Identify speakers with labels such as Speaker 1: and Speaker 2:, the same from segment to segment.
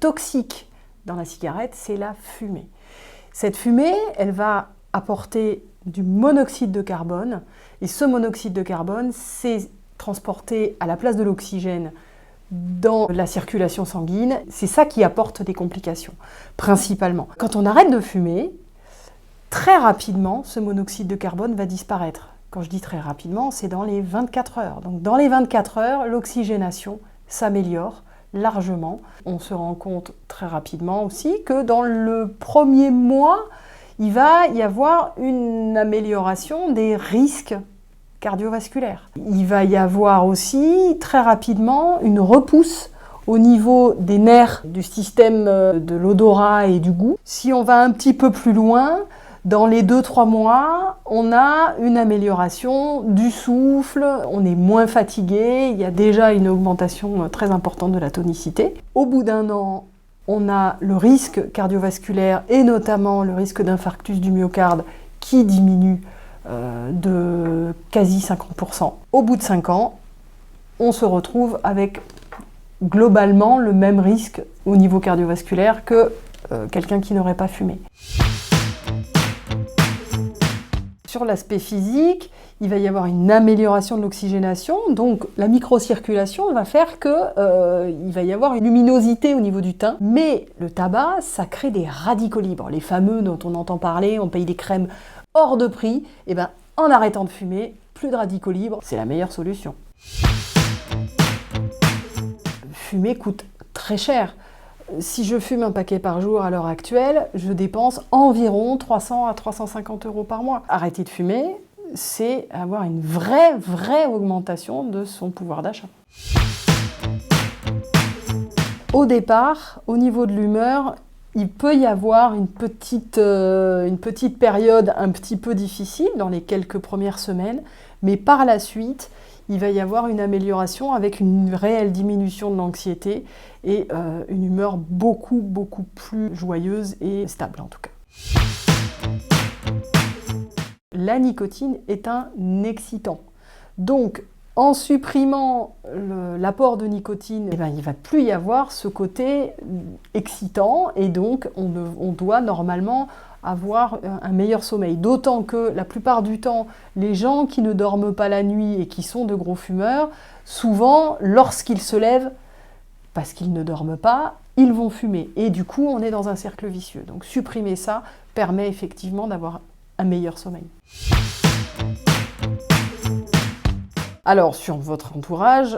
Speaker 1: toxique dans la cigarette, c'est la fumée. Cette fumée, elle va apporter du monoxyde de carbone, et ce monoxyde de carbone, c'est transporté à la place de l'oxygène dans la circulation sanguine. C'est ça qui apporte des complications, principalement. Quand on arrête de fumer, très rapidement, ce monoxyde de carbone va disparaître. Quand je dis très rapidement, c'est dans les 24 heures. Donc dans les 24 heures, l'oxygénation s'améliore largement. On se rend compte très rapidement aussi que dans le premier mois, il va y avoir une amélioration des risques cardiovasculaires. Il va y avoir aussi très rapidement une repousse au niveau des nerfs du système de l'odorat et du goût. Si on va un petit peu plus loin, dans les 2-3 mois, on a une amélioration du souffle, on est moins fatigué, il y a déjà une augmentation très importante de la tonicité. Au bout d'un an, on a le risque cardiovasculaire et notamment le risque d'infarctus du myocarde qui diminue de quasi 50%. Au bout de 5 ans, on se retrouve avec globalement le même risque au niveau cardiovasculaire que quelqu'un qui n'aurait pas fumé. Sur l'aspect physique, il va y avoir une amélioration de l'oxygénation, donc la microcirculation va faire qu'il va y avoir une luminosité au niveau du teint. Mais le tabac, ça crée des radicaux libres, les fameux dont on entend parler, on paye des crèmes hors de prix. Et bien, en arrêtant de fumer, plus de radicaux libres, c'est la meilleure solution. Fumer coûte très cher. Si je fume un paquet par jour à l'heure actuelle, je dépense environ 300 à 350 € par mois. Arrêter de fumer, c'est avoir une vraie augmentation de son pouvoir d'achat. Au départ, au niveau de l'humeur, il peut y avoir une petite période un petit peu difficile dans les quelques premières semaines, mais par la suite, il va y avoir une amélioration avec une réelle diminution de l'anxiété et une humeur beaucoup plus joyeuse et stable en tout cas. La nicotine est un excitant. Donc, en supprimant l'apport de nicotine, il ne va plus y avoir ce côté excitant et donc on doit normalement avoir un meilleur sommeil. D'autant que la plupart du temps, les gens qui ne dorment pas la nuit et qui sont de gros fumeurs, souvent, lorsqu'ils se lèvent, parce qu'ils ne dorment pas, ils vont fumer. Et du coup, on est dans un cercle vicieux. Donc supprimer ça permet effectivement d'avoir un meilleur sommeil. Alors, sur votre entourage,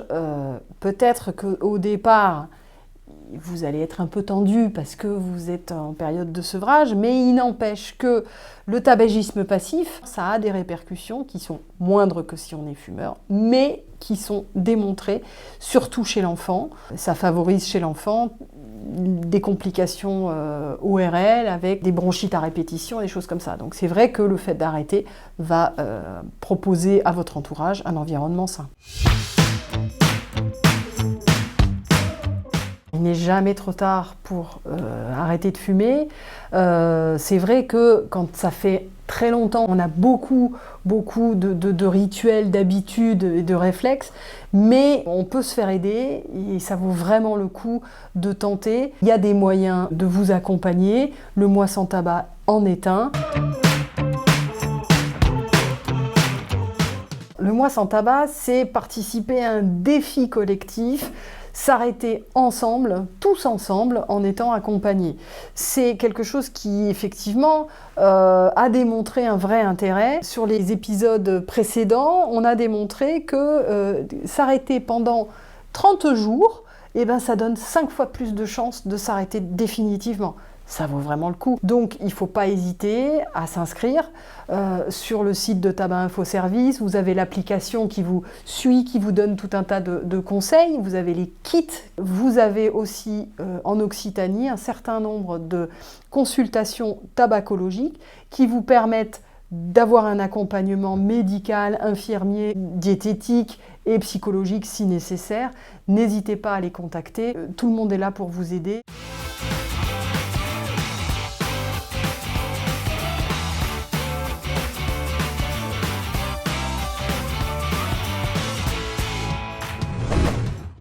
Speaker 1: peut-être qu'au départ, vous allez être un peu tendu parce que vous êtes en période de sevrage, mais il n'empêche que le tabagisme passif, ça a des répercussions qui sont moindres que si on est fumeur, mais qui sont démontrées, surtout chez l'enfant. Ça favorise chez l'enfant des complications ORL avec des bronchites à répétition, des choses comme ça. Donc c'est vrai que le fait d'arrêter va proposer à votre entourage un environnement sain. Il n'est jamais trop tard pour arrêter de fumer. C'est vrai que quand ça fait très longtemps, on a beaucoup de rituels, d'habitudes et de réflexes, mais on peut se faire aider et ça vaut vraiment le coup de tenter. Il y a des moyens de vous accompagner. Le mois sans tabac en est un. Le mois sans tabac, c'est participer à un défi collectif, s'arrêter ensemble, tous ensemble, en étant accompagnés. C'est quelque chose qui, effectivement, a démontré un vrai intérêt. Sur les épisodes précédents, on a démontré que s'arrêter pendant 30 jours, eh ben, ça donne 5 fois plus de chances de s'arrêter définitivement. Ça vaut vraiment le coup. Donc, il ne faut pas hésiter à s'inscrire sur le site de Tabac Info Service. Vous avez l'application qui vous suit, qui vous donne tout un tas de conseils. Vous avez les kits. Vous avez aussi en Occitanie un certain nombre de consultations tabacologiques qui vous permettent d'avoir un accompagnement médical, infirmier, diététique et psychologique si nécessaire. N'hésitez pas à les contacter. Tout le monde est là pour vous aider.